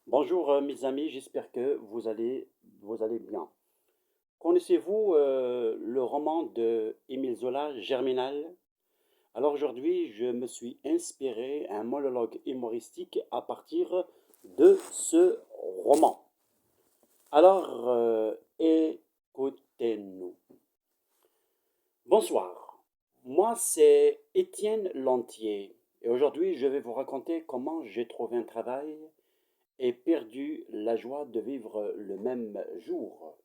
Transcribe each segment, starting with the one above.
Bonjour mes amis, j'espère que vous allez bien. Connaissez-vous le roman de Émile Zola, Germinal? Alors aujourd'hui, je me suis inspiré un monologue humoristique à partir de ce roman. Alors écoutez-nous. Bonsoir, moi c'est Étienne Lantier et aujourd'hui je vais vous raconter comment j'ai trouvé un travail et perdu la joie de vivre le même jour.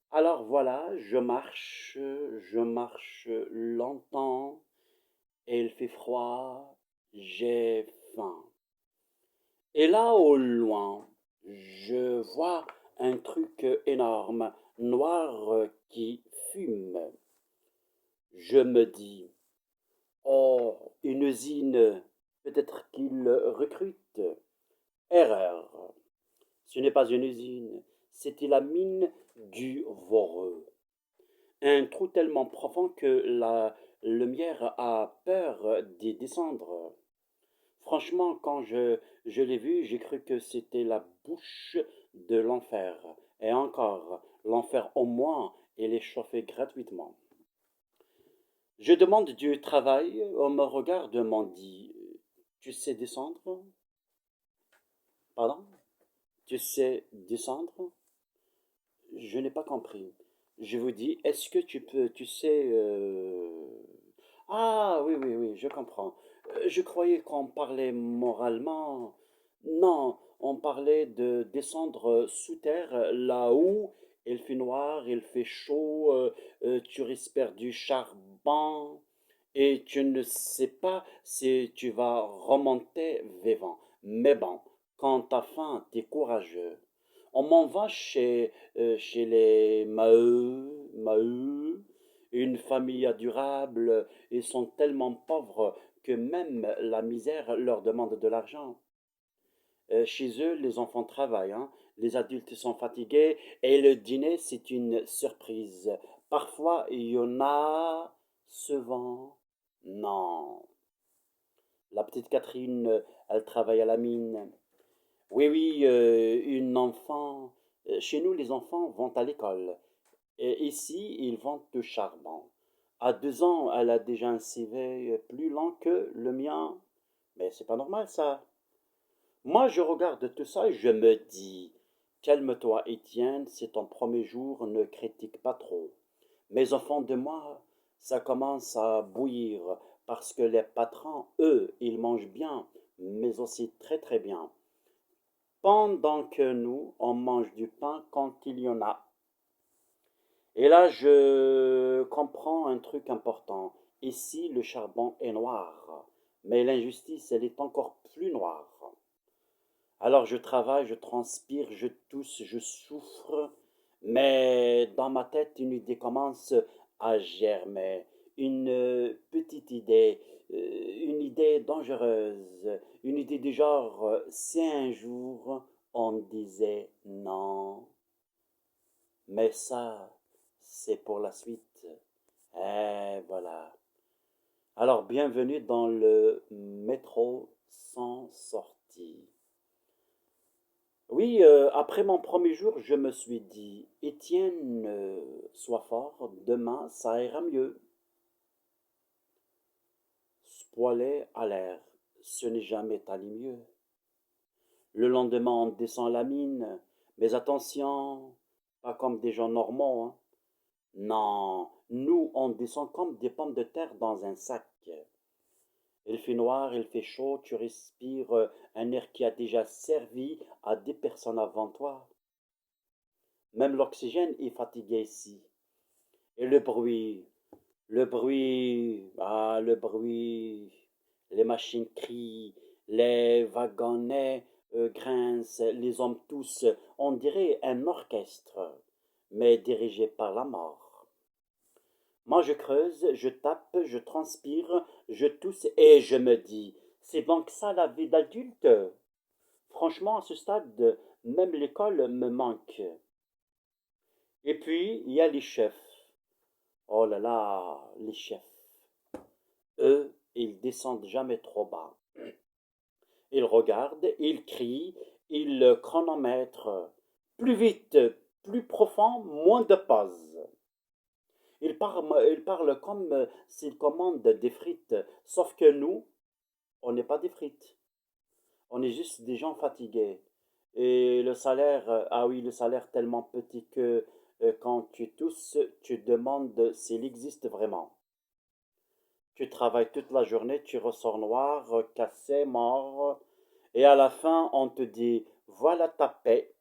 Alors voilà, je marche longtemps, et il fait froid, j'ai faim. Et là au loin, je vois un truc énorme, noir qui fume. Je me dis, oh, une usine, peut-être qu'il recrute. Erreur. Ce n'est pas une usine, c'était la mine du Voreux. Un trou tellement profond que la lumière a peur d'y descendre. Franchement, je l'ai vu, j'ai cru que c'était la bouche de l'enfer. Et encore, l'enfer au moins, il est chauffé gratuitement. Je demande du travail, on me regarde, m'en dit, tu sais descendre? Pardon? Tu sais descendre? Je n'ai pas compris. Je vous dis, est-ce que tu sais... Ah oui, oui, oui, je comprends. Je croyais qu'on parlait moralement. Non, on parlait de descendre sous terre, là où il fait noir, il fait chaud, tu respires du charbon et tu ne sais pas si tu vas remonter vivant. Mais bon, quand t'as faim, t'es courageux. On m'en va chez les Maheu, une famille adorable. Ils sont tellement pauvres que même la misère leur demande de l'argent. Chez eux, les enfants travaillent, hein. Les adultes sont fatigués et le dîner, c'est une surprise. Parfois, il y en a, souvent, non. La petite Catherine, elle travaille à la mine. Oui, oui, une enfant. Chez nous, les enfants vont à l'école. Et ici, ils vendent du charbon. À 2 ans, elle a déjà un CV plus lent que le mien. Mais c'est pas normal, ça. Moi, je regarde tout ça et je me dis, calme-toi, Étienne, c'est ton premier jour, ne critique pas trop. Mais au fond de moi, ça commence à bouillir parce que les patrons, eux, ils mangent bien, mais aussi très très bien. Pendant que nous, on mange du pain quand il y en a. Et là, je comprends un truc important. Ici, le charbon est noir, mais l'injustice, elle est encore plus noire. Alors je travaille, je transpire, je tousse, je souffre, mais dans ma tête, une idée commence à germer. Une petite idée, une idée dangereuse, une idée du genre, si un jour on disait non, mais ça, c'est pour la suite. Et voilà. Alors bienvenue dans le métro sans sortie. Oui, après mon premier jour, je me suis dit, Étienne, sois fort, demain ça ira mieux. Spoiler à l'air, ce n'est jamais allé mieux. Le lendemain, on descend la mine, mais attention, pas comme des gens normaux, hein. Non, nous, on descend comme des pommes de terre dans un sac. Il fait noir, il fait chaud, tu respires un air qui a déjà servi à des personnes avant toi. Même l'oxygène est fatigué ici. Et le bruit, les machines crient, les wagonnets grincent, les hommes tous, on dirait un orchestre, mais dirigé par la mort. Moi je creuse, je tape, je transpire, je tousse et je me dis, c'est donc ça la vie d'adulte? Franchement, à ce stade, même l'école me manque. Et puis, il y a les chefs. Oh là là, les chefs. Eux, ils descendent jamais trop bas. Ils regardent, ils crient, il chronomètre. Plus vite, plus profond, moins de pauses. Il parle comme s'il commande des frites, sauf que nous, on n'est pas des frites. On est juste des gens fatigués. Et le salaire, ah oui, le salaire tellement petit que quand tu tousses, tu te demandes s'il existe vraiment. Tu travailles toute la journée, tu ressors noir, cassé, mort, et à la fin, on te dit, voilà ta paix.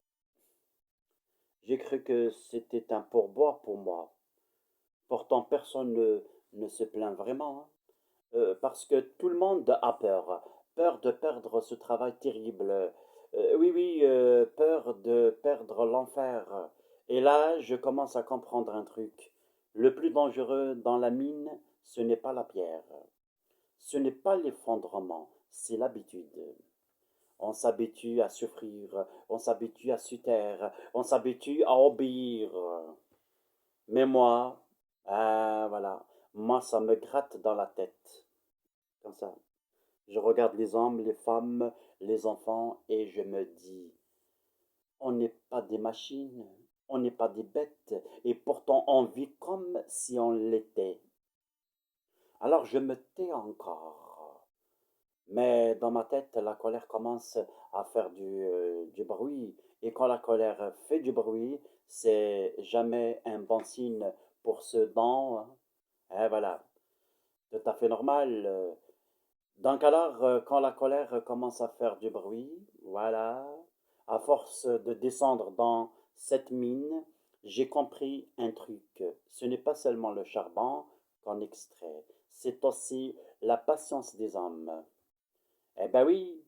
J'ai cru que c'était un pourboire pour moi. Pourtant, personne ne se plaint vraiment, hein. Parce que tout le monde a peur. Peur de perdre ce travail terrible. Oui, oui, peur de perdre l'enfer. Et là, je commence à comprendre un truc. Le plus dangereux dans la mine, ce n'est pas la pierre. Ce n'est pas l'effondrement, c'est l'habitude. On s'habitue à souffrir, on s'habitue à se taire, on s'habitue à obéir. Mais moi, ah, voilà, moi, ça me gratte dans la tête. Comme ça. Je regarde les hommes, les femmes, les enfants et je me dis, on n'est pas des machines, on n'est pas des bêtes et pourtant on vit comme si on l'était. Alors je me tais encore. Mais dans ma tête, la colère commence à faire du bruit. Et quand la colère fait du bruit, c'est jamais un bon signe pour ceux dents, hein. Et voilà, tout à fait normal. Donc alors, quand la colère commence à faire du bruit, voilà, à force de descendre dans cette mine, j'ai compris un truc. Ce n'est pas seulement le charbon qu'on extrait, c'est aussi la patience des hommes. Eh ben oui,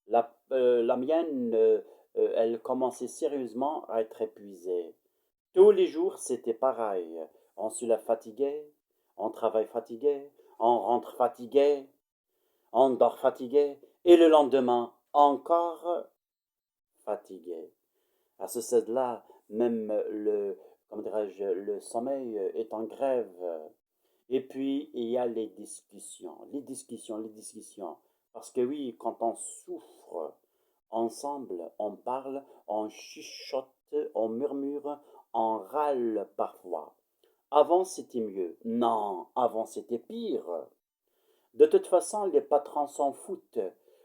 la mienne, elle commençait sérieusement à être épuisée. Tous les jours, c'était pareil. On se lève fatigué, on travaille fatigué, on rentre fatigué, on dort fatigué, et le lendemain, encore fatigué. À ce stade-là, même comment dirais-je, le sommeil est en grève. Et puis, il y a les discussions, les discussions, les discussions. Parce que oui, quand on souffre ensemble, on parle, on chuchote, on murmure, on râle parfois. Avant, c'était mieux. Non, avant, c'était pire. De toute façon, les patrons s'en foutent.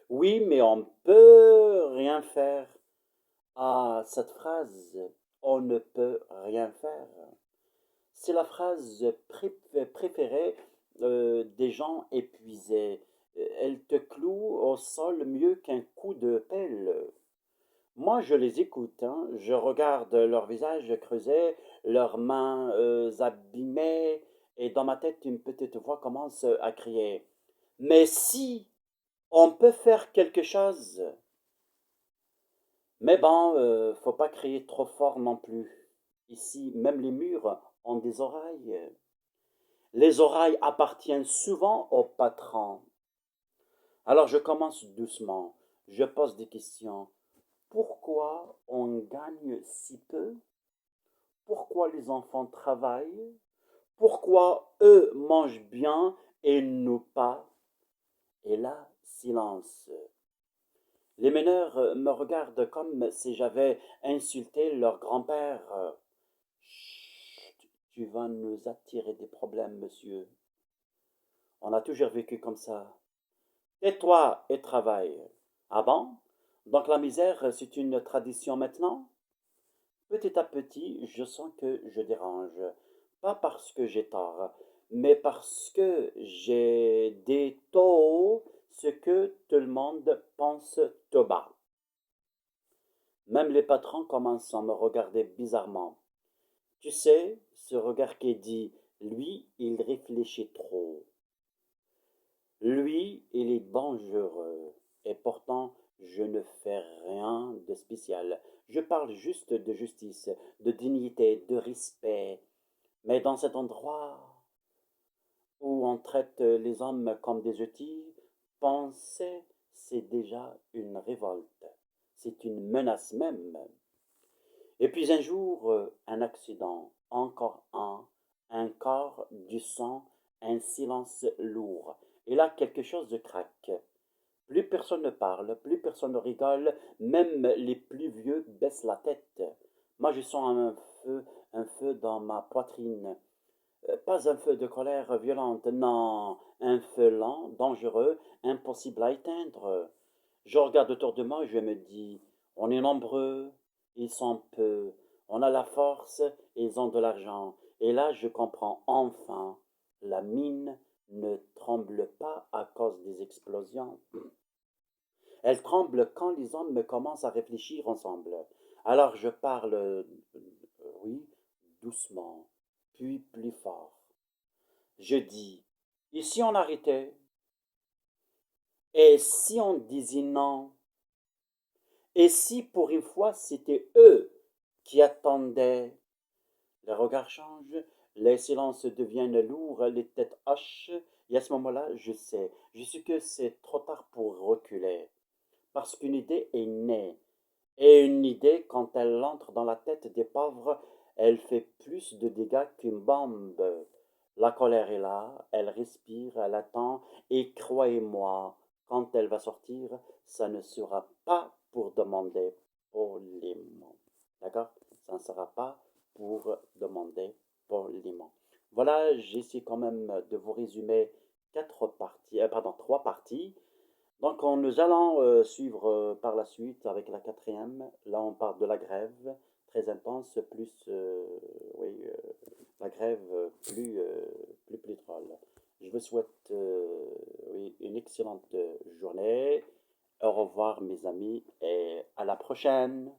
Oui, mais on ne peut rien faire. Ah, cette phrase, on ne peut rien faire. C'est la phrase préférée des gens épuisés. Elle te cloue au sol mieux qu'un coup de pelle. Moi, je les écoute, hein. Je regarde leur visage creusé, leurs mains abîmées, et dans ma tête, une petite voix commence à crier. Mais si on peut faire quelque chose, mais bon, faut pas crier trop fort non plus. Ici, même les murs ont des oreilles. Les oreilles appartiennent souvent au patron. Alors je commence doucement. Je pose des questions. Pourquoi on gagne si peu? Pourquoi les enfants travaillent? Pourquoi eux mangent bien et nous pas? Et là, silence. Les meneurs me regardent comme si j'avais insulté leur grand-père. Chut, tu vas nous attirer des problèmes, monsieur. On a toujours vécu comme ça. Tais-toi et travaille. Ah bon? Donc la misère, c'est une tradition maintenant? Petit à petit, je sens que je dérange. Pas parce que j'ai tort, mais parce que j'ai des taux, ce que tout le monde pense tout bas. Même les patrons commencent à me regarder bizarrement. Tu sais, ce regard qui dit, lui, il réfléchit trop. Lui, il est dangereux. Et pourtant, je ne fais rien de spécial. Je parle juste de justice, de dignité, de respect. Mais dans cet endroit où on traite les hommes comme des outils, penser, c'est déjà une révolte. C'est une menace même. Et puis un jour, un accident, encore un corps, du sang, un silence lourd. Et là, quelque chose de craque. Plus personne ne parle, plus personne ne rigole, même les plus vieux baissent la tête. Moi, je sens un feu dans ma poitrine. Pas un feu de colère violente, non, un feu lent, dangereux, impossible à éteindre. Je regarde autour de moi et je me dis, on est nombreux, ils sont peu, on a la force et ils ont de l'argent. Et là, je comprends enfin, la mine ne tremble pas à cause des explosions. Elle tremble quand les hommes commencent à réfléchir ensemble. Alors je parle, oui, doucement, puis plus fort. Je dis, et si on arrêtait? Et si on disait non? Et si pour une fois c'était eux qui attendaient? Les regards changent, les silences deviennent lourds, les têtes hochent, et à ce moment-là, je sais que c'est trop tard pour reculer, parce qu'une idée est née. Et une idée, quand elle entre dans la tête des pauvres, elle fait plus de dégâts qu'une bombe. La colère est là, elle respire, elle attend, et croyez-moi, quand elle va sortir, ça ne sera pas pour demander poliment. D'accord? Ça ne sera pas pour demander poliment. Voilà, j'essaie quand même de vous résumer trois parties. Donc, nous allons suivre par la suite avec la quatrième. Là, on parle de la grève, très intense, plus, oui, la grève plus drôle. Je vous souhaite oui, une excellente journée. Au revoir, mes amis, et à la prochaine.